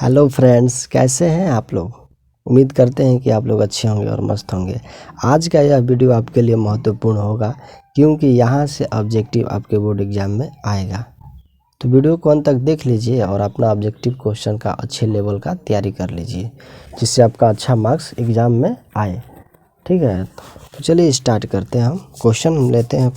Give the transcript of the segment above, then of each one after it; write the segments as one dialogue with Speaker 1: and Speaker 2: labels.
Speaker 1: Hello friends, कैसे हैं आप लोग। उम्मीद करते हैं कि आप लोग अच्छे होंगे और मस्त होंगे। आज का यह वीडियो आपके लिए महत्वपूर्ण होगा क्योंकि यहाँ से ऑब्जेक्टिव आपके बोर्ड एग्जाम में आएगा। तो वीडियो को अंत तक देख लीजिए और अपना ऑब्जेक्टिव क्वेश्चन का अच्छे लेवल का तैयारी कर लीजिए, जिससे आपका अच्छा मार्क्स एग्ज़ाम में आए। ठीक है, तो चलिए स्टार्ट करते हैं। हम क्वेश्चन हम लेते हैं।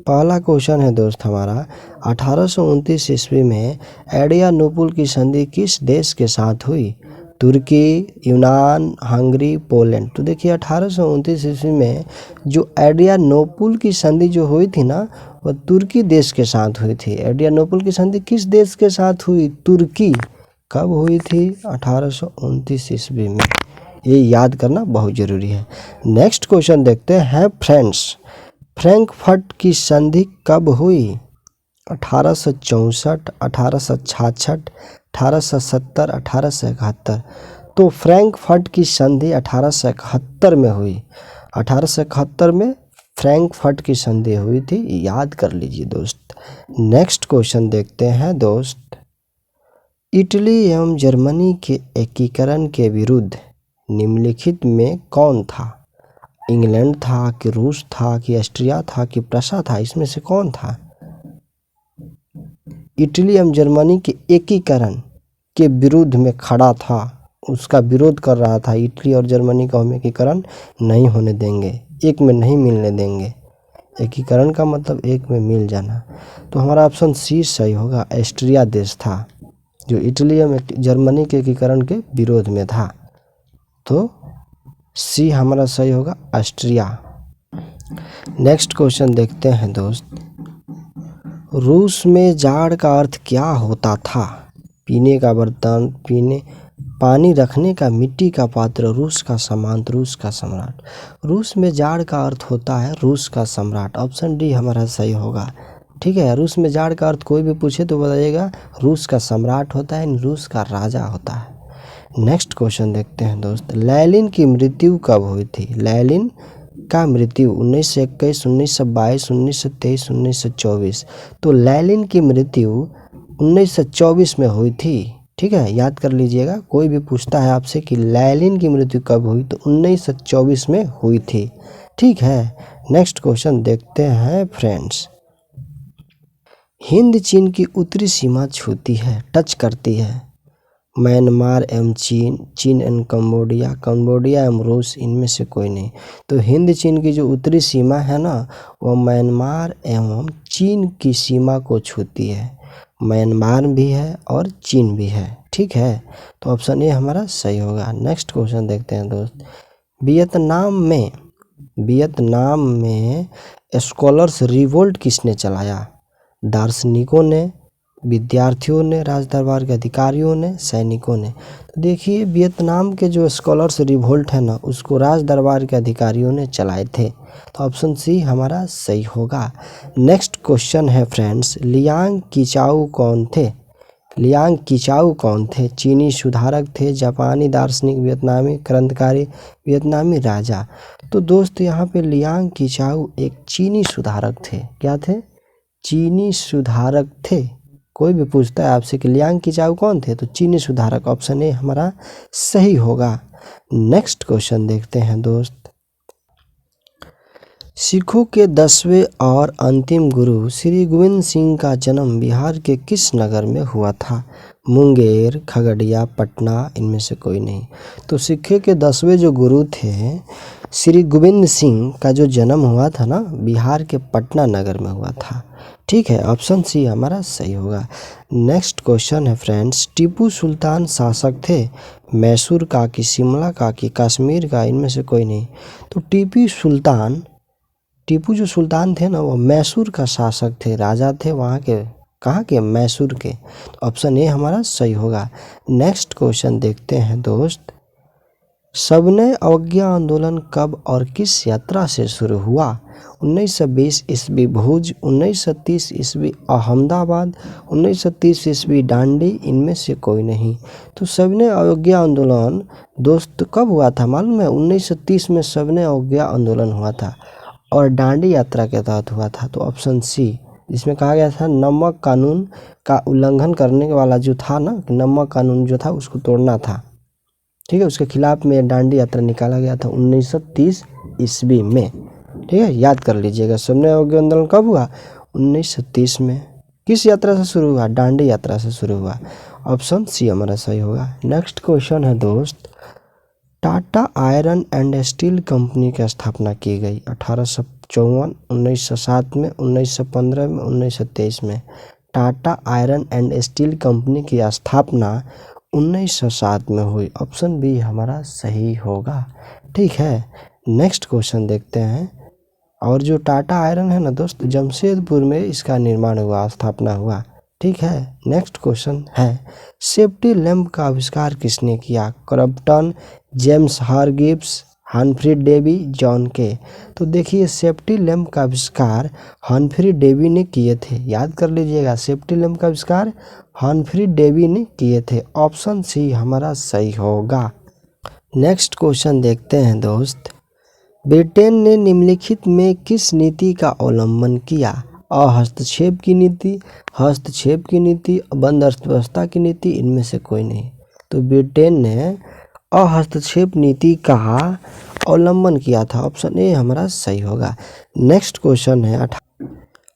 Speaker 1: पहला क्वेश्चन है दोस्त हमारा, 1829 ईस्वी में एड्रियानोपुल की संधि किस देश के साथ हुई? तुर्की, यूनान, हंगरी, पोलैंड। तो देखिए 1829 ईस्वी में जो एड्रियानोपुल की संधि जो हुई थी ना, वह तुर्की देश के साथ हुई थी। एड्रियानोपुल की संधि किस देश के साथ हुई? तुर्की। कब हुई थी? 1829 ईस्वी में। ये याद करना बहुत ज़रूरी है। नेक्स्ट क्वेश्चन देखते हैं फ्रेंड्स। फ्रैंकफर्ट की संधि कब हुई? 1864, 1866, 1870, 1871। तो फ्रैंकफर्ट की संधि 1871 में हुई। 1871 में फ्रैंकफर्ट की संधि हुई थी, याद कर लीजिए दोस्त। नेक्स्ट क्वेश्चन देखते हैं दोस्त। इटली एवं जर्मनी के एकीकरण के विरुद्ध निम्नलिखित में कौन था? इंग्लैंड था कि रूस था कि ऑस्ट्रिया था कि प्रशा था? इसमें से कौन था? इटली एवं जर्मनी के एकीकरण के विरुद्ध में खड़ा था, उसका विरोध कर रहा था। इटली और जर्मनी का हम एकीकरण नहीं होने देंगे, एक में नहीं मिलने देंगे। एकीकरण का मतलब एक में मिल जाना। तो हमारा ऑप्शन सी सही होगा। ऑस्ट्रिया देश था जो इटली एवं जर्मनी के एकीकरण के विरोध में था। तो सी हमारा सही होगा, ऑस्ट्रिया। नेक्स्ट क्वेश्चन देखते हैं दोस्त। रूस में जाड़ का अर्थ क्या होता था? पीने का बर्तन, पानी रखने का मिट्टी का पात्र, रूस का सामंत, रूस का सम्राट। रूस में जाड़ का अर्थ होता है रूस का सम्राट। ऑप्शन डी हमारा सही होगा। ठीक है, रूस में जाड़ का अर्थ कोई भी पूछे तो बताइएगा रूस का सम्राट होता है, रूस का राजा होता है। नेक्स्ट क्वेश्चन देखते हैं दोस्त। लेनिन की मृत्यु कब हुई थी? लेनिन का मृत्यु 1921, 1922, 1923, 1924। तो लेनिन की मृत्यु 1924 में हुई थी। ठीक है, याद कर लीजिएगा। कोई भी पूछता है आपसे कि लेनिन की मृत्यु कब हुई, तो 1924 में हुई थी। ठीक है, नेक्स्ट क्वेश्चन देखते हैं फ्रेंड्स। हिंद चीन की उत्तरी सीमा छूती है, टच करती है। म्यांमार एवं चीन, चीन एवं कंबोडिया, कंबोडिया एवं रूस, इनमें से कोई नहीं। तो हिंद चीन की जो उत्तरी सीमा है ना, वह म्यांमार एवं चीन की सीमा को छूती है। म्यांमार भी है और चीन भी है। ठीक है, तो ऑप्शन ए हमारा सही होगा। नेक्स्ट क्वेश्चन देखते हैं दोस्त। वियतनाम में स्कॉलर्स रिवोल्ट किसने चलाया? दार्शनिकों ने, विद्यार्थियों ने, राजदरबार के अधिकारियों ने, सैनिकों ने। तो देखिए वियतनाम के जो स्कॉलर्स रिवोल्ट है ना, उसको राजदरबार के अधिकारियों ने चलाए थे। तो ऑप्शन सी हमारा सही होगा। नेक्स्ट क्वेश्चन है फ्रेंड्स। लियांग कीचाओ कौन थे? लियांग कीचाओ कौन थे? चीनी सुधारक थे, जापानी दार्शनिक, वियतनामी क्रांतिकारी, वियतनामी राजा। तो दोस्त यहाँ पे लियांग कीचाओ एक चीनी सुधारक थे। क्या थे? चीनी सुधारक थे। कोई भी पूछता है आपसे कि लियांग कीचाओ कौन थे, तो चीनी सुधारक। ऑप्शन ए हमारा सही होगा। नेक्स्ट क्वेश्चन देखते हैं दोस्त। सिखों के 10वें और अंतिम गुरु श्री गोविंद सिंह का जन्म बिहार के किस नगर में हुआ था? मुंगेर, खगड़िया, पटना, इनमें से कोई नहीं। तो सिखों के 10वें जो गुरु थे श्री गोविंद सिंह का जो जन्म हुआ था ना, बिहार के पटना नगर में हुआ था। ठीक है, ऑप्शन सी हमारा सही होगा। नेक्स्ट क्वेश्चन है फ्रेंड्स। टीपू सुल्तान शासक थे मैसूर का कि शिमला का कि कश्मीर का? इनमें से कोई नहीं। तो टीपू जो सुल्तान थे ना, वो मैसूर का शासक थे, राजा थे वहाँ के। कहाँ के? मैसूर के। तो ऑप्शन ए हमारा सही होगा। नेक्स्ट क्वेश्चन देखते हैं दोस्त। सबने अवज्ञा आंदोलन कब और किस यात्रा से शुरू हुआ? 1920 ईस्वी भुज, 1930 ईस्वी अहमदाबाद, 1930 ईस्वी दांडी, इनमें से कोई नहीं। तो सबने अवज्ञा आंदोलन दोस्त कब हुआ था मालूम है? 1930 में सबने अवज्ञा आंदोलन हुआ था और दांडी यात्रा के तहत हुआ था। तो ऑप्शन सी जिसमें कहा गया था नमक कानून का उल्लंघन करने वाला जो था ना, नमक कानून जो था उसको तोड़ना था, ठीक है। उसके खिलाफ में दांडी यात्रा निकाला गया था 1930 ईस्वी में, ठीक है, याद कर लीजिएगा। सविनय अवज्ञा आंदोलन कब हुआ? 1930 में। किस यात्रा से शुरू हुआ? दांडी यात्रा से शुरू हुआ। ऑप्शन सी हमारा सही होगा। नेक्स्ट क्वेश्चन है दोस्त, Tata iron and steel company की स्थापना की गई 1854, 1907 में, 1915 में, 1923 में। Tata iron and steel company की स्थापना 1907 में हुई। ऑप्शन बी हमारा सही होगा, ठीक है। नेक्स्ट क्वेश्चन देखते हैं। और जो टाटा आयरन है ना दोस्त, जमशेदपुर में इसका निर्माण हुआ, स्थापना हुआ, ठीक है। नेक्स्ट क्वेश्चन है, सेफ्टी लैंप का आविष्कार किसने किया? Crompton, James Hargreaves, Humphry Davy, John Kay. तो देखिए सेफ्टी लैंप का आविष्कार हम्फ्री डेवी ने किए थे, याद कर लीजिएगा। सेफ्टी लैंप का आविष्कार हम्फ्री डेवी ने किए थे। ऑप्शन सी हमारा सही होगा। नेक्स्ट क्वेश्चन देखते हैं दोस्त, ब्रिटेन ने निम्नलिखित में किस नीति का अवलंबन किया? हस्तक्षेप की नीति, हस्तक्षेप की नीति, बंद अर्थव्यवस्था की नीति, इनमें से कोई नहीं। तो ब्रिटेन ने हस्तक्षेप नीति का अवलंबन किया था। ऑप्शन ए हमारा सही होगा। नेक्स्ट क्वेश्चन है,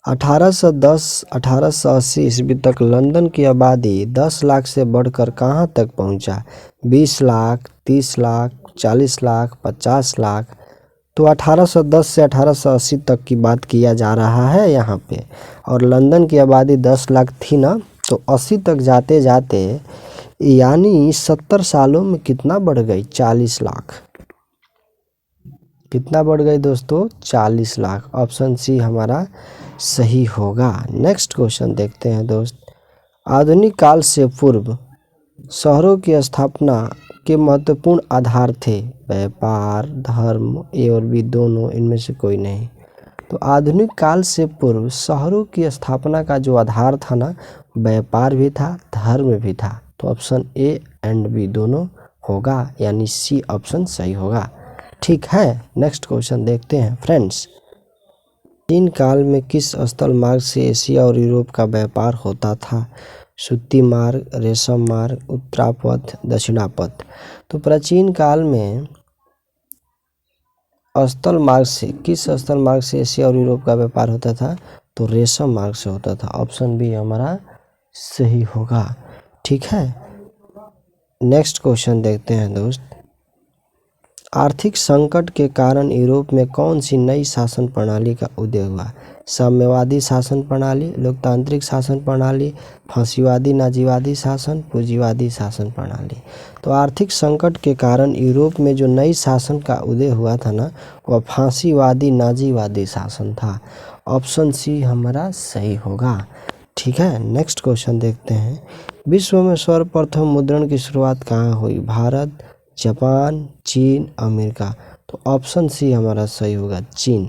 Speaker 1: 1810 1880 ईस्वी तक लंदन की आबादी 10 लाख से बढ़कर कहाँ तक पहुँचा? 20 लाख, 30 लाख, 40 लाख, 50 लाख। तो 1810 से 1880 तक की बात किया जा रहा है यहाँ पे, और लंदन की आबादी 10 लाख थी ना, तो 80 तक जाते जाते यानी 70 सालों में कितना बढ़ गई? 40 लाख। कितना बढ़ गई दोस्तों? 40 लाख। ऑप्शन सी हमारा सही होगा। नेक्स्ट क्वेश्चन देखते हैं दोस्त, आधुनिक काल से पूर्व शहरों की स्थापना के महत्वपूर्ण आधार थे? व्यापार, धर्म, ए और बी दोनों, इनमें से कोई नहीं। तो आधुनिक काल से पूर्व शहरों की स्थापना का जो आधार था ना, व्यापार भी था, धर्म भी था। तो ऑप्शन ए एंड बी दोनों होगा, यानी सी ऑप्शन सही होगा, ठीक है। नेक्स्ट क्वेश्चन देखते हैं फ्रेंड्स, प्राचीन काल में किस स्थल मार्ग से एशिया और यूरोप का व्यापार होता था? सूती मार्ग, रेशम मार्ग, उत्तरापथ, दक्षिणापथ। तो प्राचीन काल में स्थल मार्ग से, किस स्थल मार्ग से एशिया और यूरोप का व्यापार होता था? तो रेशम मार्ग से होता था। ऑप्शन बी हमारा सही होगा, ठीक है। नेक्स्ट क्वेश्चन देखते हैं दोस्त, आर्थिक संकट के कारण यूरोप में कौन सी नई शासन प्रणाली का उदय हुआ? साम्यवादी शासन प्रणाली, लोकतांत्रिक शासन प्रणाली, फांसीवादी नाजीवादी शासन, पूंजीवादी शासन प्रणाली। तो आर्थिक संकट के कारण यूरोप में जो नई शासन का उदय हुआ था ना, वह फांसीवादी नाजीवादी शासन था। ऑप्शन सी हमारा सही होगा, ठीक है। नेक्स्ट क्वेश्चन देखते हैं, विश्व में सर्वप्रथम मुद्रण की शुरुआत कहाँ हुई? भारत, जापान, चीन, अमेरिका। तो ऑप्शन सी हमारा सही होगा, चीन।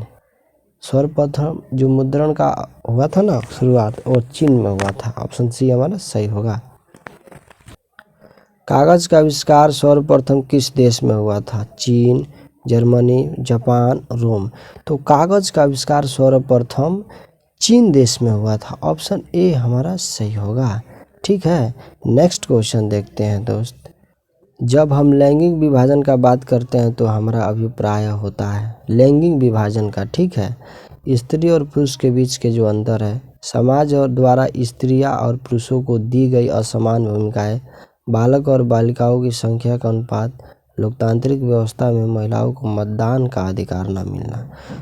Speaker 1: सर्वप्रथम जो मुद्रण का हुआ था ना शुरुआत, वो चीन में हुआ था। ऑप्शन सी हमारा सही होगा। कागज का आविष्कार सर्वप्रथम किस देश में हुआ था? चीन, जर्मनी, जापान, रोम। तो कागज का आविष्कार सर्वप्रथम चीन देश में हुआ था। ऑप्शन ए हमारा सही होगा, ठीक है। नेक्स्ट क्वेश्चन देखते हैं दोस्त, जब हम लैंगिक विभाजन का बात करते हैं तो हमारा अभिप्राय होता है लैंगिक विभाजन का, ठीक है। स्त्री और पुरुष के बीच के जो अंतर है, समाज और द्वारा स्त्रियां और पुरुषों को दी गई असमान भूमिकाएं, बालक और बालिकाओं की संख्या का अनुपात, लोकतांत्रिक व्यवस्था में महिलाओं को मतदान का अधिकार न मिलना।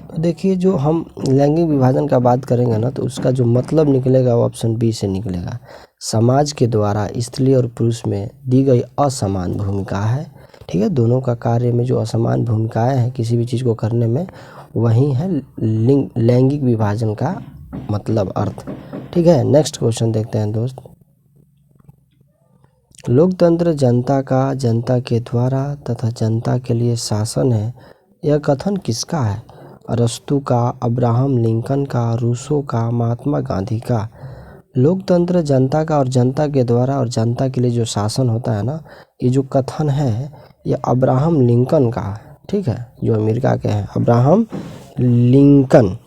Speaker 1: तो देखिए जो हम लैंगिक विभाजन का बात करेंगे ना, तो उसका जो मतलब निकलेगा वो ऑप्शन बी से निकलेगा। समाज के द्वारा स्त्री और पुरुष में दी गई असमान भूमिका है, ठीक है। दोनों का कार्य में जो असमान भूमिकाएं हैं किसी भी चीज़ को करने में, वही है लैंगिक विभाजन का मतलब अर्थ, ठीक है। नेक्स्ट क्वेश्चन देखते हैं दोस्त, लोकतंत्र जनता का, जनता के द्वारा तथा जनता के लिए शासन है, यह कथन किसका है? अरस्तू का, अब्राहम लिंकन का, रूसो का, महात्मा गांधी का। लोकतंत्र जनता का और जनता के द्वारा और जनता के लिए जो शासन होता है ना, ये जो कथन है ये अब्राहम लिंकन का है, ठीक है, जो अमेरिका के हैं, अब्राहम लिंकन,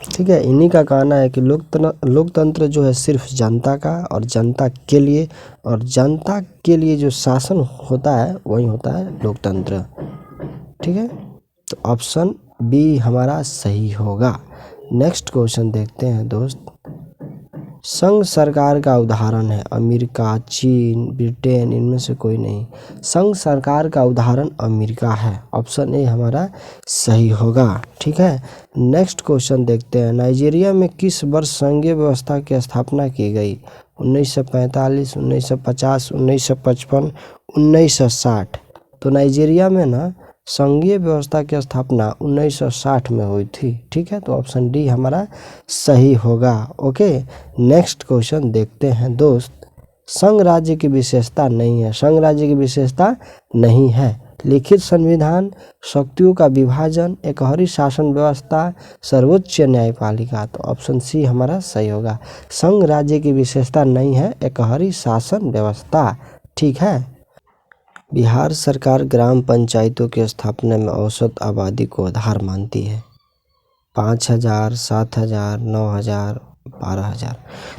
Speaker 1: ठीक है। इन्हीं का कहना है कि लोकतंत्र जो है सिर्फ जनता का और जनता के लिए, और जनता के लिए जो शासन होता है वही होता है लोकतंत्र। ठीक है, तो ऑप्शन बी हमारा सही होगा। नेक्स्ट क्वेश्चन देखते हैं दोस्त। संघ सरकार का उदाहरण है अमेरिका, चीन, ब्रिटेन, इनमें से कोई नहीं। संघ सरकार का उदाहरण अमेरिका है। ऑप्शन ए हमारा सही होगा। ठीक है, नेक्स्ट क्वेश्चन देखते हैं। नाइजीरिया में किस वर्ष संघीय व्यवस्था की स्थापना की गई? 1945, 1950, 1955, 1960। तो नाइजीरिया में ना संघीय व्यवस्था की स्थापना 1960 में हुई थी। ठीक है, तो ऑप्शन डी हमारा सही होगा। ओके, नेक्स्ट क्वेश्चन देखते हैं दोस्त। संघ राज्य की विशेषता नहीं है। संघ राज्य की विशेषता नहीं है। लिखित संविधान, शक्तियों का विभाजन, एकहरी शासन व्यवस्था, सर्वोच्च न्यायपालिका। तो ऑप्शन सी हमारा सही होगा। संघ राज्य की विशेषता नहीं है, एकहरी शासन व्यवस्था। ठीक है। बिहार सरकार ग्राम पंचायतों की स्थापना में औसत आबादी को आधार मानती है। 5,000, 7,000, 9,000, 12,000।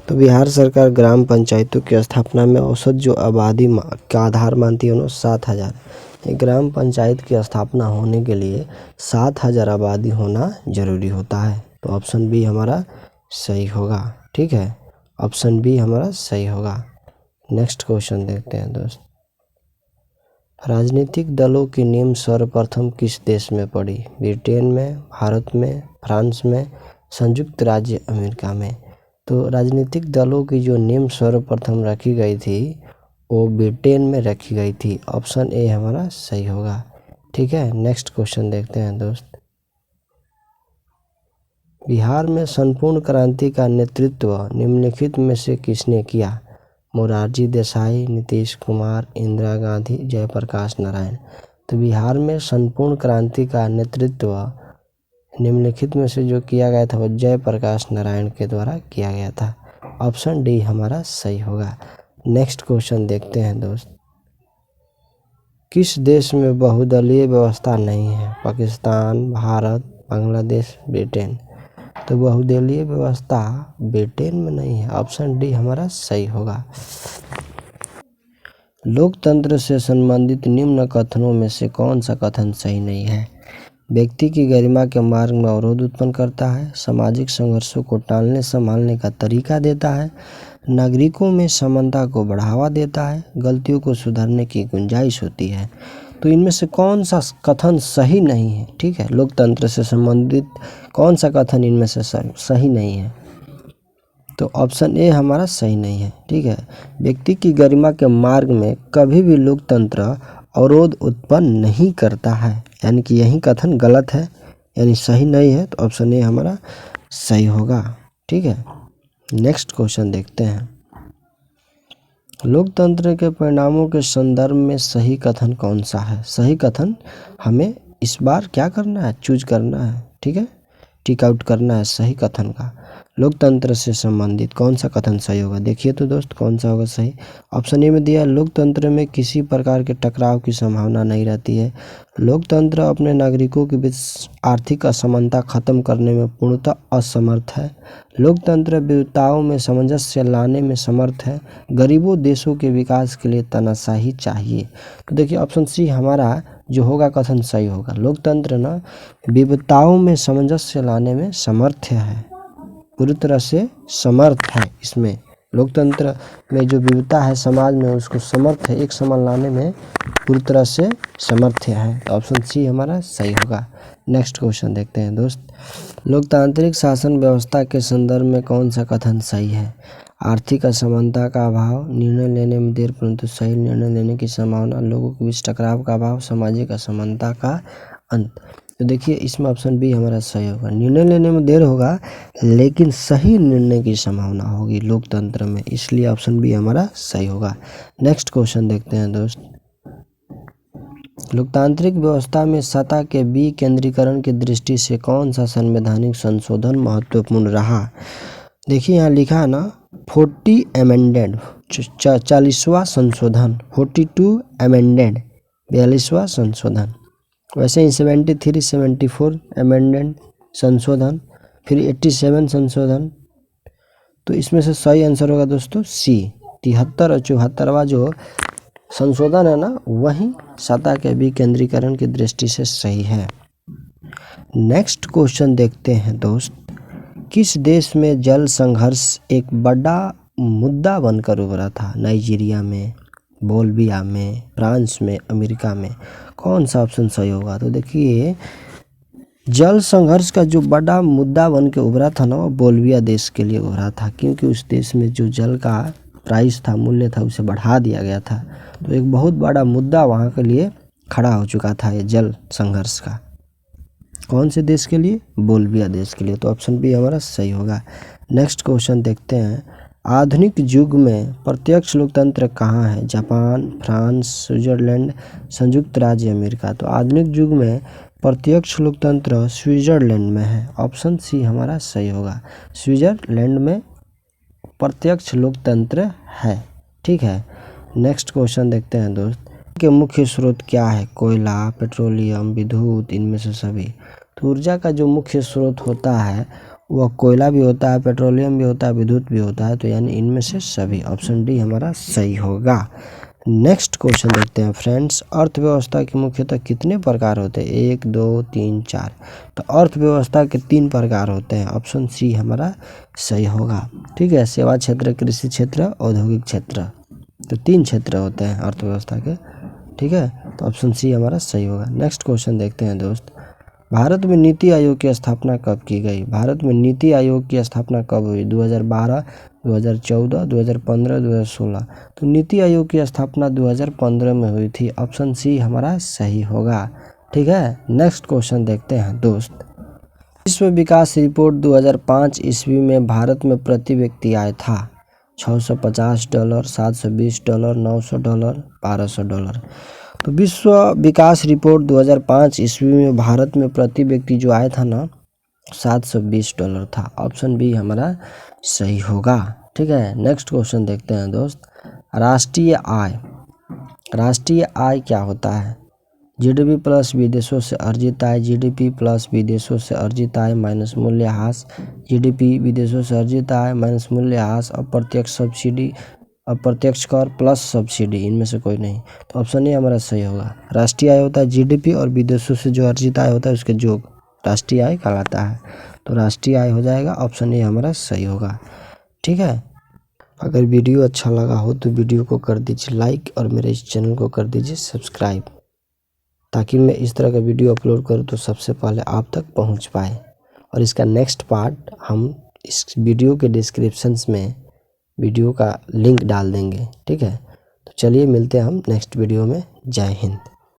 Speaker 1: तो बिहार सरकार ग्राम पंचायतों की स्थापना में औसत जो आबादी का आधार मानती है उन्होंने 7,000। ग्राम पंचायत की स्थापना होने के लिए 7,000 आबादी होना जरूरी होता है। तो ऑप्शन बी हमारा सही होगा। ठीक है, ऑप्शन बी हमारा सही होगा। नेक्स्ट क्वेश्चन देखते हैं दोस्त। राजनीतिक दलों की नींव सर्वप्रथम किस देश में पड़ी? ब्रिटेन में, भारत में, फ्रांस में, संयुक्त राज्य अमेरिका में। तो राजनीतिक दलों की जो नींव सर्वप्रथम रखी गई थी वो ब्रिटेन में रखी गई थी। ऑप्शन ए हमारा सही होगा। ठीक है, नेक्स्ट क्वेश्चन देखते हैं दोस्त। बिहार में संपूर्ण क्रांति का नेतृत्व निम्नलिखित में से किसने किया? मोरारजी देसाई, नीतीश कुमार, इंदिरा गांधी, जयप्रकाश नारायण। तो बिहार में संपूर्ण क्रांति का नेतृत्व निम्नलिखित में से जो किया गया था वो जयप्रकाश नारायण के द्वारा किया गया था। ऑप्शन डी हमारा सही होगा। नेक्स्ट क्वेश्चन देखते हैं दोस्त। किस देश में बहुदलीय व्यवस्था नहीं है? पाकिस्तान, भारत, बांग्लादेश, ब्रिटेन। तो बहुदलीय व्यवस्था ब्रिटेन में नहीं है। ऑप्शन डी हमारा सही होगा। लोकतंत्र से संबंधित निम्न कथनों में से कौन सा कथन सही नहीं है? व्यक्ति की गरिमा के मार्ग में अवरोध उत्पन्न करता है, सामाजिक संघर्षों को टालने संभालने का तरीका देता है, नागरिकों में समानता को बढ़ावा देता है, गलतियों को सुधारने की गुंजाइश होती है। तो इनमें से कौन सा कथन सही नहीं है? ठीक है, लोकतंत्र से संबंधित कौन सा कथन इनमें से सही नहीं है? तो ऑप्शन ए हमारा सही नहीं है। ठीक है, व्यक्ति की गरिमा के मार्ग में कभी भी लोकतंत्र अवरोध उत्पन्न नहीं करता है, यानी कि यही कथन गलत है, यानी सही नहीं है। तो ऑप्शन ए हमारा सही होगा। ठीक है, नेक्स्ट क्वेश्चन देखते हैं। लोकतंत्र के परिणामों के संदर्भ में सही कथन कौन सा है? सही कथन हमें इस बार क्या करना है? चूज करना है। ठीक है, टिक आउट करना है सही कथन का। लोकतंत्र से संबंधित कौन सा कथन सही होगा? देखिए तो दोस्त कौन सा होगा सही। ऑप्शन ए में दिया लोकतंत्र में किसी प्रकार के टकराव की संभावना नहीं रहती है। लोकतंत्र अपने नागरिकों के बीच आर्थिक असमानता खत्म करने में पूर्णतः असमर्थ है। लोकतंत्र विविधताओं में सामंजस्य लाने में समर्थ है। गरीबों देशों के विकास के लिए तानाशाही चाहिए। तो देखिए ऑप्शन सी हमारा जो होगा कथन सही होगा। लोकतंत्र ना विविधताओं में सामंजस्य लाने में समर्थ है, पूरी तरह से समर्थ है। इसमें लोकतंत्र में जो विविधता है समाज में उसको समर्थ है, एक समान लाने में पूरी तरह से समर्थ है। ऑप्शन सी हमारा सही होगा। नेक्स्ट क्वेश्चन देखते हैं दोस्त। लोकतांत्रिक शासन व्यवस्था के संदर्भ में कौन सा कथन सही है? आर्थिक असमानता का अभाव, निर्णय लेने में देर परंतु सही निर्णय लेने की संभावना, लोगों के बीच टकराव का अभाव, सामाजिक असमानता का अंत। तो देखिए इसमें ऑप्शन बी हमारा सही होगा। निर्णय लेने में देर होगा लेकिन सही निर्णय की संभावना होगी लोकतंत्र में, इसलिए ऑप्शन बी हमारा सही होगा। नेक्स्ट क्वेश्चन देखते हैं दोस्त। लोकतांत्रिक व्यवस्था में सत्ता के विकेंद्रीकरण की दृष्टि से कौन सा संवैधानिक संशोधन महत्वपूर्ण रहा? देखिए यहाँ लिखा है ना 40 अमेंडेड, 40वां संशोधन, 42 अमेंडेड, 42वां संशोधन। वैसे ही 73, 74 अमेंडेड संशोधन, फिर 87 संशोधन, तो इसमें से सही आंसर होगा दोस्तों सी। 73 और 74वां जो संशोधन है ना, वही सत्ता के विकेंद्रीकरण की दृष्टि से सही है। नेक्स्ट क्वेश्चन देखते हैं दोस्त, किस देश में जल संघर्ष एक बड़ा मुद्दा बनकर उभरा था? नाइजीरिया में, बोल्विया में, फ्रांस में, अमेरिका में, कौन सा ऑप्शन सही होगा? तो देखिए, जल संघर्ष का जो बड़ा मुद्दा बन के उभरा था ना, वो बोल्विया देश के लिए उभरा था, क्योंकि उस देश में जो जल का प्राइस था, मूल्य था, उसे बढ़ा दिया गया था। तो एक बहुत बड़ा मुद्दा वहाँ के लिए खड़ा हो चुका था ये जल संघर्ष का। कौन से देश के लिए? बोल्विया देश के लिए। तो ऑप्शन बी हमारा सही होगा। नेक्स्ट क्वेश्चन देखते हैं, आधुनिक युग में प्रत्यक्ष लोकतंत्र कहाँ है? जापान, फ्रांस, स्विट्जरलैंड, संयुक्त राज्य अमेरिका। तो आधुनिक युग में प्रत्यक्ष लोकतंत्र स्विट्जरलैंड में है। ऑप्शन सी हमारा सही होगा। स्विट्जरलैंड में प्रत्यक्ष लोकतंत्र है। ठीक है। नेक्स्ट क्वेश्चन देखते हैं दोस्त, के मुख्य स्रोत क्या है? कोयला, पेट्रोलियम, विद्युत, इनमें से सभी। तो ऊर्जा का जो मुख्य स्रोत होता है वह कोयला भी होता है, पेट्रोलियम भी होता है, विद्युत भी होता है। तो यानी इनमें से सभी, ऑप्शन डी हमारा सही होगा। नेक्स्ट क्वेश्चन देखते हैं फ्रेंड्स, अर्थव्यवस्था के मुख्यतः कितने प्रकार होते हैं? 1, 2, 3, 4। तो अर्थव्यवस्था के 3 प्रकार होते हैं। ऑप्शन सी हमारा सही होगा। ठीक है। सेवा क्षेत्र, कृषि क्षेत्र, औद्योगिक क्षेत्र। तो 3 क्षेत्र होते हैं अर्थव्यवस्था के। ठीक है। तो ऑप्शन सी हमारा सही होगा। नेक्स्ट क्वेश्चन देखते हैं दोस्त, भारत में नीति आयोग की स्थापना कब की गई? भारत में नीति आयोग की स्थापना कब हुई? 2012, 2014, 2015, 2016। तो नीति आयोग की स्थापना 2015 में हुई थी। ऑप्शन सी हमारा सही होगा। ठीक है। नेक्स्ट क्वेश्चन देखते हैं दोस्त, विश्व विकास रिपोर्ट 2005 ईस्वी में भारत में प्रति व्यक्ति आय था $650, $720, $900, $1200। तो विश्व विकास रिपोर्ट 2005 ईस्वी में भारत में प्रति व्यक्ति जो आय था ना, $720 था। ऑप्शन बी हमारा सही होगा। ठीक है। नेक्स्ट क्वेश्चन देखते हैं दोस्त, राष्ट्रीय आय। राष्ट्रीय आय क्या होता है? जीडीपी प्लस विदेशों से अर्जित आय, जीडीपी प्लस विदेशों से अर्जित आय माइनस मूल्यह्रास, जीडीपी विदेशों से अर्जित आय माइनस मूल्यह्रास, अप्रत्यक्ष सब्सिडी, अप्रत्यक्ष कर प्लस सब्सिडी, इनमें से कोई नहीं। तो ऑप्शन ए हमारा सही होगा। राष्ट्रीय आय होता है जीडीपी और विदेशों से जो अर्जित आय होता है उसके योग, राष्ट्रीय आय कहलाता है। तो राष्ट्रीय आय हो जाएगा। ऑप्शन ए हमारा सही होगा। ठीक है। अगर वीडियो अच्छा लगा हो तो वीडियो को कर दीजिए लाइक और मेरे इस चैनल को कर दीजिए सब्सक्राइब, ताकि मैं इस तरह का वीडियो अपलोड करूं तो सबसे पहले आप तक पहुंच पाए। और इसका नेक्स्ट पार्ट हम इस वीडियो के डिस्क्रिप्शंस में वीडियो का लिंक डाल देंगे। ठीक है। तो चलिए मिलते हैं हम नेक्स्ट वीडियो में। जय हिंद।